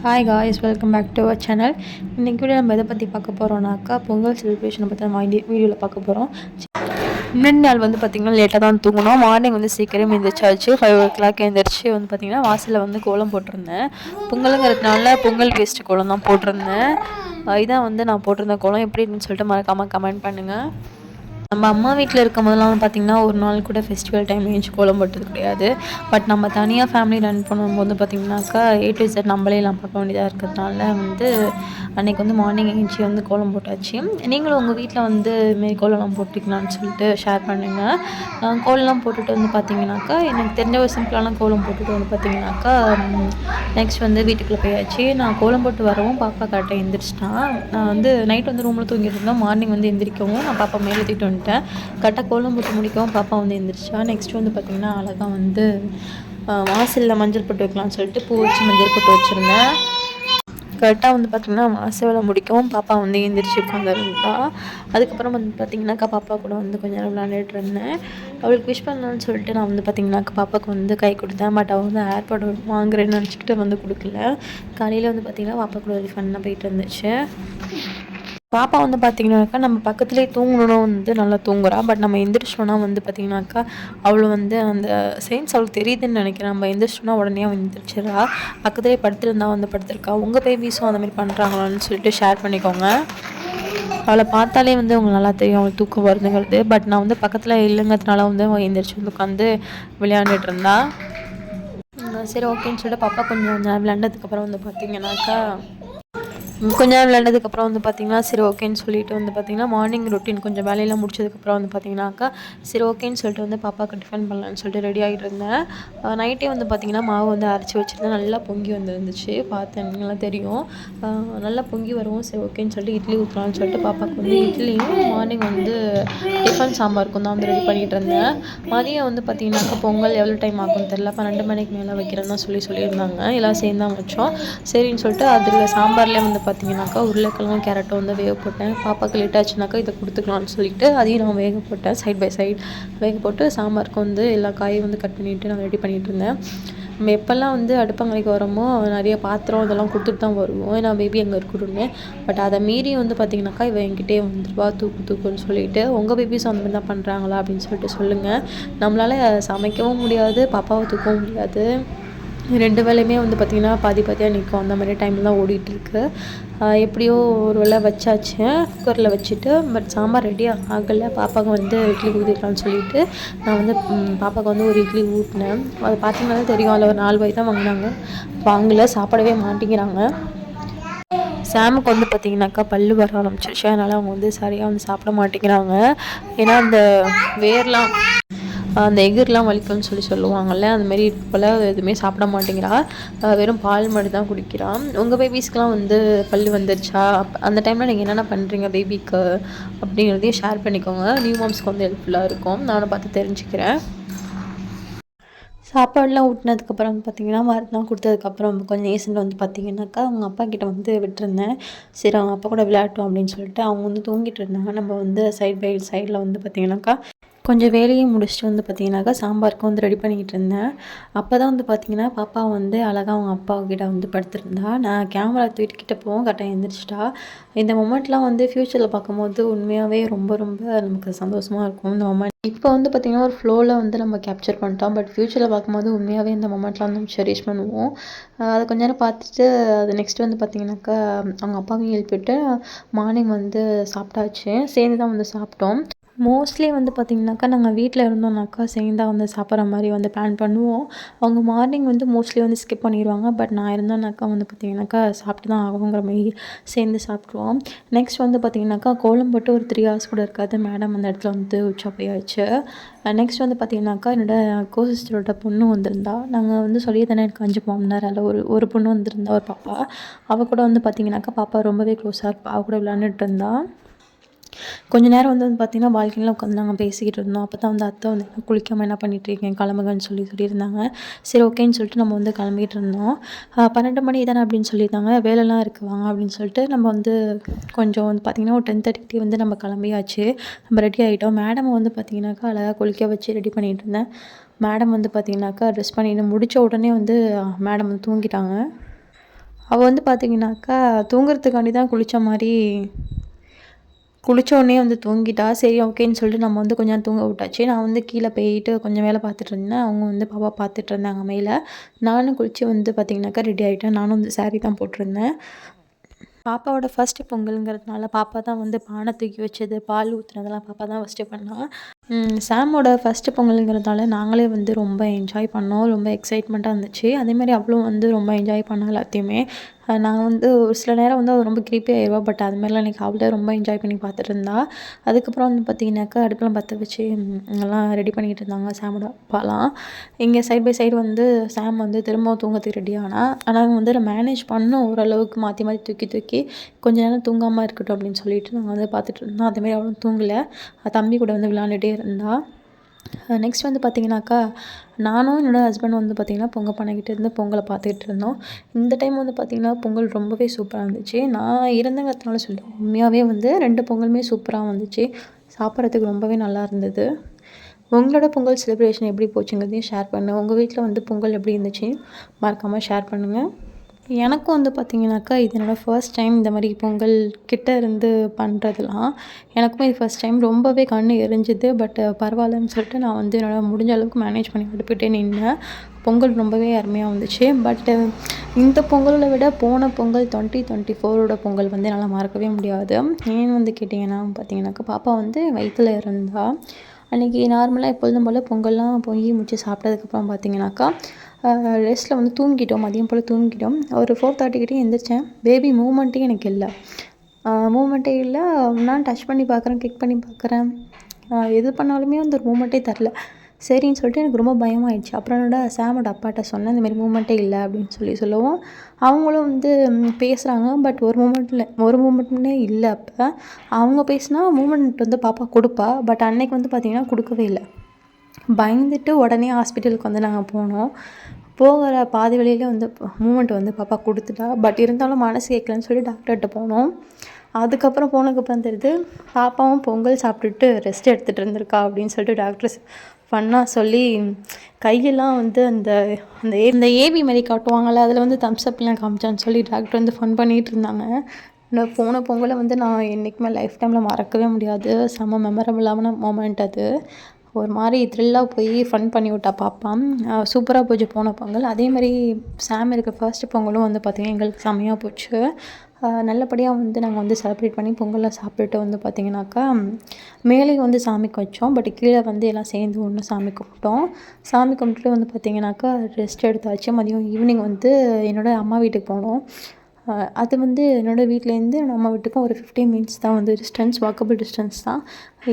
Hi guys, welcome back to our channel. இன்றைக்கி video நம்ம எதை பற்றி பார்க்க போகிறோம்னாக்கா பொங்கல் செலிப்ரேஷனை பற்றி நம்ம வீடியோவில் பார்க்க போகிறோம். முன்னாடி நாள் வந்து பார்த்திங்கன்னா லேட்டாக தான் தூங்கணும். மார்னிங் வந்து சீக்கிரம் எழுந்திரிச்சாச்சு. 5 o'clock எழுந்திரிச்சு வந்து பார்த்திங்கன்னா வாசலில் வந்து கோலம் போட்டிருந்தேன். பொங்கலுங்கிறதுனால பொங்கல் வேஸ்ட்டு கோலம் தான் போட்டிருந்தேன். இதான் வந்து நான் போட்டிருந்த கோலம் எப்படி இருக்குன்னு சொல்லிட்டு மறக்காமல் கமெண்ட் பண்ணுங்கள். நம்ம அம்மா வீட்டில் இருக்கும் போதெல்லாம் வந்து பார்த்திங்கன்னா ஒரு நாள் கூட ஃபெஸ்டிவல் டைம் எழுந்துச்சி கோலம் போட்டது கிடையாது. பட் நம்ம தனியாக ஃபேமிலி ரன் பண்ணும்போது பார்த்திங்கனாக்கா A to Z நம்மளே எல்லாம் பார்க்க வேண்டியதாக இருக்கிறதுனால வந்து அன்றைக்கி வந்து மார்னிங் எழுந்துச்சி வந்து கோலம் போட்டாச்சு. நீங்களும் உங்கள் வீட்டில் வந்து இதுமாரி கோலம்லாம் போட்டிங்களான்னு சொல்லிட்டு ஷேர் பண்ணுங்கள். கோலம்லாம் போட்டுட்டு வந்து பார்த்திங்கனாக்கா எனக்கு தெரிஞ்ச ஒரு சிம்பிளான கோலம் போட்டுட்டு வந்து பார்த்திங்கனாக்கா நெக்ஸ்ட் வந்து வீட்டுக்குள்ளே போயாச்சு. நான் கோலம் போட்டு வரவும் பாப்பா கரெக்டாக எந்திரிச்சிட்டான். நான் வந்து நைட் வந்து ரூமில் தூங்கிட்டு இருந்தேன். மார்னிங் வந்து எந்திரிக்கவும் நான் பாப்பா மேலே தூக்கிட்டு வந்துட்டேன். கரெக்டாக கோலம் போட்டு முடிக்கவும் பாப்பா வந்து எந்திரிச்சா. நெக்ஸ்ட் வந்து பார்த்திங்கன்னா அழகாக வந்து வாசலில் மஞ்சள் போட்டு வைக்கலாம்னு சொல்லிட்டு பூ வச்சு மஞ்சள் போட்டு வச்சுருந்தேன். கரெக்டாக வந்து பார்த்திங்கன்னா வாசலை முடிக்கவும் பாப்பா வந்து எழுந்திரிச்சு உட்காந்துருந்தா. அதுக்கப்புறம் வந்து பார்த்திங்கனாக்கா பாப்பா கூட வந்து கொஞ்சம் நேரம் விளையாண்டுட்டு இருந்தேன். அவளுக்கு விஷ் பண்ணலான்னு சொல்லிட்டு நான் வந்து பார்த்திங்கனாக்கா பாப்பாவுக்கு வந்து கை கொடுத்தேன். பட் அவள் வந்து ஏர்பாட் வாங்குறேன்னு நினச்சிக்கிட்டு வந்து கொடுக்கல. காலையில் வந்து பார்த்திங்கன்னா பாப்பா கூட ஒரு ஃபன்னாக போயிட்டு இருந்துச்சு. பாப்பா வந்து பார்த்திங்கனாக்கா நம்ம பக்கத்துலேயே தூங்கணும் வந்து நல்லா தூங்குறா. பட் நம்ம எந்திரிச்சோன்னா வந்து பார்த்திங்கனாக்கா அவள் வந்து அந்த செயின்ஸ் அவளுக்கு தெரியுதுன்னு நினைக்கிறேன். நம்ம எந்திரிச்சோன்னா உடனே அவள் எந்திரிச்சிடறா. பக்கத்துலேயே படுத்துருந்தா வந்து படுத்துருக்கா. உங்கள் பேபிஸும் அந்த மாதிரி பண்ணுறாங்களான்னு சொல்லிட்டு ஷேர் பண்ணிக்கோங்க. அவளை பார்த்தாலே வந்து அவங்களுக்கு நல்லா தெரியும் அவளுக்கு தூக்கம் வருதுங்கிறது. பட் நான் வந்து பக்கத்தில் இல்லைங்கிறதுனால வந்து அவள் எந்திரிச்சு வந்து உட்காந்து விளையாண்டுட்டு இருந்தா. சரி ஓகேன்னு சொல்லிட்டு பாப்பா கொஞ்சம் நேரம் விளையாண்டதுக்கப்புறம் வந்து பார்த்திங்கனாக்கா கொஞ்ச நேரம் விளையாண்டதுக்கப்புறம் வந்து பார்த்திங்கன்னா சரி ஓகேன்னு சொல்லிட்டு வந்து பார்த்திங்கன்னா மார்னிங் ரொட்டீன் கொஞ்சம் வேலையெல்லாம் முடிச்சதுக்கப்புறம் வந்து பார்த்திங்கனாக்கா சரி ஓகேன்னு சொல்லிட்டு வந்து பாப்பாவுக்கு டிஃபன் பண்ணலான்னு சொல்லிட்டு ரெடி ஆகிட்டு இருந்தேன். நைட்டே வந்து பார்த்திங்கன்னா மாவு வந்து அரைச்சி வச்சுருந்தேன். நல்லா பொங்கி வந்துருந்துச்சு. பார்த்தேன் நல்லா தெரியும். நல்லா பொங்கி வரவும் சரி ஓகேன்னு சொல்லிட்டு இட்லி ஊற்றலான்னு சொல்லிட்டு பாப்பாவுக்கு வந்து இட்லியும் மார்னிங் வந்து டிஃபன் சாம்பாருக்கும் தான் வந்து ரெடி பண்ணிகிட்டு இருந்தேன். மதியம் வந்து பார்த்திங்கனாக்கா பொங்கல் எவ்வளோ டைம் ஆகும்னு தெரில. 12 மணிக்கு மேலே வைக்கிறேன்னு தான் சொல்லியிருந்தாங்க. எல்லாம் சேர்ந்து தான் வச்சோம். சரின்னு சொல்லிட்டு அதில் சாம்பார்லேயே வந்து பார்த்திங்கனாக்கா உருளைக்கிழங்கும் கேரட்டும் வந்து வேக போட்டேன். பாப்பாவுக்கு லேட் ஆச்சுனாக்கா இதை கொடுத்துக்கலான்னு சொல்லிட்டு அதையும் நான் வேக போட்டேன். சைட் பை சைட் வேக போட்டு சாம்பாருக்கு வந்து எல்லா காயும் வந்து கட் பண்ணிவிட்டு நான் ரெடி பண்ணிகிட்டு இருந்தேன். நம்ம எப்போல்லாம் வந்து அடுப்பங்கரைக்கு வரோமோ நிறைய பாத்திரம் இதெல்லாம் கொடுத்துட்டு தான் வருவோம். ஏன்னா பேபி அங்கே இருக்கணும்னு. பட் அதை மீறி வந்து பார்த்திங்கனாக்கா இவன் என்கிட்டே வந்துடுவா தூக்குன்னு சொல்லிட்டு. உங்கள் பேபிஸ் அந்த மாதிரி தான் பண்ணுறாங்களா அப்படின்னு சொல்லிட்டு சொல்லுங்கள். நம்மளால் சமைக்கவும் முடியாது, பாப்பாவை தூக்கவும் முடியாது. 2 வேலையுமே வந்து பார்த்திங்கன்னா பாதி பாதியாக நிற்கும். அந்த மாதிரி டைமில் தான் ஓடிட்டுருக்கு. எப்படியோ ஒரு வேளை வச்சாச்சு குக்கரில் வச்சுட்டு. பட் சாம்பார் ரெடி ஆகலை. பாப்பாவுக்கு வந்து இட்லி ஊற்றிக்கலாம்னு சொல்லிட்டு நான் வந்து பாப்பாவுக்கு வந்து ஒரு இட்லி ஊட்டினேன். அதை பார்த்திங்கன்னா தெரியும். அதில் ஒரு 4 வாய் தான் வாங்கலை, சாப்பிடவே மாட்டேங்கிறாங்க. சாமுக்கு வந்து பார்த்திங்கனாக்கா பல்லு வர ஆரம்பிச்சிருச்சு. அதனால் அவங்க வந்து சரியாக வந்து சாப்பிட மாட்டேங்கிறாங்க. ஏன்னா அந்த வேர்லாம் அந்த எகிர்லாம் வலிக்கும்னு சொல்லுவாங்கள்ல, அந்தமாரி போல் எதுவுமே சாப்பிட மாட்டேங்கிறா. வெறும் பால் மட்டும் தான் குடிக்கிறான். உங்கள் பேபிஸ்க்கெலாம் வந்து பல்லு வந்துருச்சா? அந்த டைமில் நீங்கள் என்னென்ன பண்ணுறீங்க பேபிக்கு அப்படிங்கிறதையும் ஷேர் பண்ணிக்கோங்க. நியூ மாம்ஸ்க்கு வந்து ஹெல்ப்ஃபுல்லாக இருக்கும். நானும் பார்த்து தெரிஞ்சுக்கிறேன். சாப்பாடுலாம் ஊட்டினதுக்கப்புறம் வந்து பார்த்திங்கன்னா மருந்துலாம் கொடுத்ததுக்கப்புறம் கொஞ்சம் ஏசன்ட் வந்து பார்த்திங்கனாக்கா அவங்க அப்பா கிட்டே வந்து விட்டுருந்தேன். சரி அவங்க அப்பா கூட விளையாட்டும் அப்படின்னு சொல்லிட்டு அவங்க வந்து தூங்கிட்டு இருந்தாங்க. நம்ம வந்து சைட் பை சைடில் வந்து பார்த்திங்கனாக்கா கொஞ்சம் வேலையும் முடிச்சுட்டு வந்து பார்த்திங்கனாக்கா சாம்பாருக்கு வந்து ரெடி பண்ணிக்கிட்டு இருந்தேன். அப்போ தான் வந்து பார்த்திங்கன்னா பாப்பா வந்து அழகாக அவங்க அப்பாக்கிட்ட வந்து படுத்திருந்தா. நான் கேமரா தூக்கிட்ட போவோம் கரெக்டாக எழுந்திரிச்சிட்டா. இந்த மொமெண்ட்லாம் வந்து ஃப்யூச்சரில் பார்க்கும்போது உண்மையாகவே ரொம்ப ரொம்ப நமக்கு சந்தோஷமாக இருக்கும். இந்த மொமெண்ட் இப்போ வந்து பார்த்திங்கன்னா ஒரு ஃப்ளோவில் வந்து நம்ம கேப்சர் பண்ணிட்டோம். பட் ஃப்யூச்சரில் பார்க்கும்போது உண்மையாகவே இந்த மொமெண்ட்லாம் வந்து நம்ம செரிஷ் பண்ணுவோம். அதை கொஞ்ச நேரம் பார்த்துட்டு அது நெக்ஸ்ட் வந்து பார்த்திங்கனாக்கா அவங்க அப்பாவையும் எழுப்பிட்டு மார்னிங் வந்து சாப்பிட்டாச்சு. சேர்ந்து தான் வந்து சாப்பிட்டோம். மோஸ்ட்லி வந்து பார்த்திங்கனாக்கா நாங்கள் வீட்டில் இருந்தோம்னாக்கா சேர்ந்தா வந்து சாப்பிட்ற மாதிரி வந்து பிளான் பண்ணுவோம். அவங்க மார்னிங் வந்து மோஸ்ட்லி வந்து ஸ்கிப் பண்ணிடுவாங்க. பட் நான் இருந்தேன்னாக்கா வந்து பார்த்திங்கனாக்கா சாப்பிட்டு தான் ஆகணுங்கிற மாதிரி சேர்ந்து சாப்பிட்ருவோம். நெக்ஸ்ட் வந்து பார்த்திங்கனாக்கா கோலம் போட்டு ஒரு 3 hours கூட இருக்காது. மேடம் அந்த இடத்துல வந்து உச்சா போயாச்சு. நெக்ஸ்ட் வந்து பார்த்திங்கனாக்கா என்னோடய கோசிஸ்டரோட பொண்ணு வந்திருந்தா. நாங்கள் வந்து சொல்லியே எனக்கு 5 மாமனார் அதில் ஒரு பொண்ணு வந்திருந்தா, ஒரு பாப்பா. அவள் கூட வந்து பார்த்திங்கனாக்கா பாப்பா ரொம்பவே க்ளோஸாக இருப்பா. அவள் கூட விளையாண்டுட்டு இருந்தா. கொஞ்ச நேரம் வந்து பார்த்திங்கன்னா பால்கனியில் உட்காந்து நாங்கள் பேசிக்கிட்டு இருந்தோம். அப்போ தான் வந்து அத்தை வந்து குளிக்காமல் என்ன பண்ணிகிட்ருக்கீங்க கிளம்புங்கன்னு சொல்லியிருந்தாங்க. சரி ஓகேன்னு சொல்லிட்டு நம்ம வந்து கிளம்பிகிட்டு இருந்தோம். 12 மணி தானே அப்படின்னு சொல்லியிருந்தாங்க. வேலைலாம் இருக்குது வாங்க அப்படின்னு சொல்லிட்டு நம்ம வந்து கொஞ்சம் வந்து பார்த்திங்கன்னா ஒரு 10:30 வந்து நம்ம கிளம்பியாச்சு. நம்ம ரெடி ஆகிட்டோம். மேடம் வந்து பார்த்திங்கனாக்கா அழகாக குளிக்க வச்சு ரெடி பண்ணிகிட்டு இருந்தேன். மேடம் வந்து பார்த்திங்கனாக்கா ட்ரெஸ் பண்ணிட்டு முடித்த உடனே வந்து மேடம் வந்து தூங்கிட்டாங்க. அவள் வந்து பார்த்திங்கனாக்கா தூங்குறதுக்காண்டி தான் குளித்த உடனே வந்து தூங்கிட்டா. சரி ஓகேன்னு சொல்லிட்டு நம்ம வந்து கொஞ்சம் தூங்க விட்டாச்சு. நான் வந்து கீழே போயிட்டு கொஞ்சம் வேலை பார்த்துட்டு இருந்தேன். அவங்க வந்து பாப்பா பார்த்துட்டு இருந்தாங்க மேலே. நானும் குளித்து வந்து பார்த்திங்கனாக்கா ரெடி ஆகிட்டேன். நானும் வந்து சாரீ தான் போட்டிருந்தேன். பாப்பாவோட ஃபஸ்ட்டு பொங்கலுங்கிறதுனால பாப்பா தான் வந்து பானை தூக்கி வச்சது, பால் ஊற்றுனதெல்லாம் பாப்பா தான் ஃபஸ்ட்டு பண்ணா. சாமோட ஃபஸ்ட்டு பொங்கலுங்கிறதுனால நாங்களே வந்து ரொம்ப என்ஜாய் பண்ணோம். ரொம்ப எக்ஸைட்மெண்ட்டாக இருந்துச்சு. அதேமாதிரி அவளும் வந்து ரொம்ப என்ஜாய் பண்ணா எல்லாத்தையுமே. நான் வந்து ஒரு சில நேரம் வந்து அவள் ரொம்ப கிரிப்பி ஆயிடுவா. பட் அது மாதிரிலாம் எனக்கு அவளே ரொம்ப என்ஜாய் பண்ணி பார்த்துட்டு இருந்தா. அதுக்கப்புறம் வந்து பார்த்திங்கனாக்கா அடுப்பெலாம் பற்ற வச்சு எல்லாம் ரெடி பண்ணிக்கிட்டு இருந்தாங்க சாமோட அப்பாலாம். இங்கே சைட் பை சைடு வந்து சாம் வந்து திரும்பவும் தூங்கத்துக்கு ரெடி ஆனால் வந்து நான் மேனேஜ் பண்ணோம் ஓரளவுக்கு மாற்றி மாற்றி தூக்கி தூக்கி கொஞ்சம் நேரம் தூங்காமல் இருக்கட்டும் அப்படின்னு சொல்லிட்டு நாங்கள் வந்து பார்த்துட்டு இருந்தோம். அதேமாதிரி அவளும் தூங்கலை. தம்பி கூட வந்து விளாண்டுட்டே இருந்தா. நெக்ஸ்ட் வந்து பார்த்திங்கனாக்கா நானும் என்னோடய ஹஸ்பண்ட் வந்து பார்த்திங்கன்னா பொங்கல் பண்ணிக்கிட்டு இருந்து பொங்கலை பார்த்துக்கிட்டு இருந்தோம். இந்த டைம் வந்து பார்த்திங்கன்னா பொங்கல் ரொம்பவே சூப்பராக இருந்துச்சு. நான் இருந்தங்கிறதுனால சொல்லுவேன், உண்மையாகவே வந்து 2 பொங்கலுமே சூப்பராக வந்துச்சு. சாப்பிட்றதுக்கு ரொம்பவே நல்லா இருந்தது. உங்களோட பொங்கல் செலிப்ரேஷன் எப்படி போச்சுங்கிறதையும் ஷேர் பண்ணுங்கள். உங்கள் வீட்டில் வந்து பொங்கல் எப்படி இருந்துச்சு மறக்காமல் ஷேர் பண்ணுங்கள். எனக்கும் வந்து பார்த்திங்கனாக்கா இது என்னோடய ஃபர்ஸ்ட் டைம் இந்த மாதிரி பொங்கல் கிட்ட இருந்து பண்ணுறதுலாம். எனக்குமே இது ஃபர்ஸ்ட் டைம் ரொம்பவே கண் எரிஞ்சுது. பட் பரவாயில்லன்னு சொல்லிட்டு நான் வந்து என்னால் முடிஞ்ச அளவுக்கு மேனேஜ் பண்ணி அடுப்பிட்டே நின்னேன். பொங்கல் ரொம்பவே அருமையாக வந்துச்சு. பட்டு இந்த பொங்கலை விட போன பொங்கல் 2024ஓட பொங்கல் வந்து என்னால் மறக்கவே முடியாது. ஏன்னு வந்து கேட்டிங்கன்னா பார்த்திங்கனாக்கா பாப்பா வந்து வயிற்றில் இருந்தா. அன்றைக்கி நார்மலாக எப்பொழுதும் போல் பொங்கல்லாம் பொங்கி முடிச்சு சாப்பிட்டதுக்கப்புறம் பார்த்திங்கனாக்கா ரெஸ்ட்டில் வந்து தூங்கிட்டோம். மதியம் போல் தூங்கிட்டோம். ஒரு 4:30 கிட்டே எழுந்திரிச்சேன். பேபி மூமெண்ட்டே எனக்கு இல்லை. மூமெண்ட்டே இல்லை. நான் டச் பண்ணி பார்க்குறேன், கிக் பண்ணி பார்க்குறேன். எது பண்ணாலுமே அந்த ஒரு மூமெண்ட்டே தரல. சரின்னு சொல்லிட்டு எனக்கு ரொம்ப பயமாயிடுச்சு. அப்புறம் சாமோட அப்பாட்ட சொன்னேன், இந்தமாரி மூமெண்ட்டே இல்லை அப்படின்னு சொல்லவும் அவங்களும் வந்து பேசுகிறாங்க. பட் ஒரு மூமெண்ட்டுமே இல்லை. அப்போ அவங்க பேசினா மூமெண்ட் வந்து பாப்பா கொடுப்பா. பட் அன்னைக்கு வந்து பார்த்திங்கன்னா கொடுக்கவே இல்லை. பயந்துட்டு உடனே ஹாஸ்பிட்டலுக்கு வந்து நாங்கள் போனோம். போகிற பாதி வழியில வந்து மூமெண்ட் வந்து பாப்பா கொடுத்துட்டா. பட் இருந்தாலும் மனசு கேட்கலன்னு சொல்லி டாக்டர்கிட்ட போனோம். அதுக்கப்புறம் போனதுக்கப்புறம் தெரியுது பாப்பாவும் பொங்கல் சாப்பிட்டுட்டு ரெஸ்ட் எடுத்துகிட்டு இருந்திருக்கா அப்படின்னு சொல்லிட்டு டாக்டர்ஸ் ஃபன்னாக சொல்லி கையெல்லாம் வந்து அந்த ஏபி மாதிரி காட்டுவாங்கள்ல, அதில் வந்து தம்ஸ் அப்லாம் காமிச்சான்னு சொல்லி டாக்டர் வந்து ஃபன் பண்ணிகிட்டு இருந்தாங்க. நான் போன பொங்கலை வந்து நான் என்றைக்குமே லைஃப் டைமில் மறக்கவே முடியாது. செம்ம மெமரபுளான மொமெண்ட் அது. ஒரு மாதிரி த்ரில்லாக போய் ஃபன் பண்ணி விட்டா பாப்பா. சூப்பராக போச்சு போன பொங்கல். அதேமாதிரி சாம் இருக்க ஃபர்ஸ்ட்டு பொங்கலும் வந்து பார்த்திங்கன்னா எங்களுக்கு செம்மையாக போச்சு. நல்லபடியாக வந்து நாங்கள் வந்து செலிப்ரேட் பண்ணி பொங்கல்லாம் சாப்பிட்டுட்டு வந்து பார்த்திங்கனாக்கா மேலேயும் வந்து சாமிக்கு வச்சோம். பட் கீழே வந்து எல்லாம் சேர்ந்து ஒன்று சாமி கும்பிட்டோம். சாமி கும்பிட்டுட்டு வந்து பார்த்திங்கனாக்கா ரெஸ்ட் எடுத்தாச்சு. மதியம் ஈவினிங் வந்து என்னோடய அம்மா வீட்டுக்கு போனோம். அது வந்து என்னோடய வீட்டிலேருந்து நம்ம வீட்டுக்கும் ஒரு 15 மினிட்ஸ் தான் வந்து டிஸ்டன்ஸ், வாக்கபிள் டிஸ்டன்ஸ் தான்.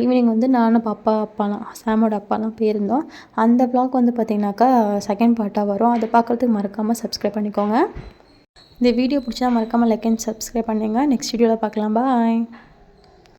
ஈவினிங் வந்து நானும் பாப்பா அப்பாலாம் சாமோட அப்பாலாம் போயிருந்தோம். அந்த வ்ளாக் வந்து பார்த்திங்கனாக்கா செகண்ட் பார்ட்டாக வரும். அதை பார்க்குறதுக்கு மறக்காமல் சப்ஸ்கிரைப் பண்ணிக்கோங்க. இந்த வீடியோ பிடிச்சா மறக்காமல் லைக் அண்ட் சப்ஸ்கிரைப் பண்ணுங்கள். நெக்ஸ்ட் வீடியோவில் பார்க்கலாம். பாய்.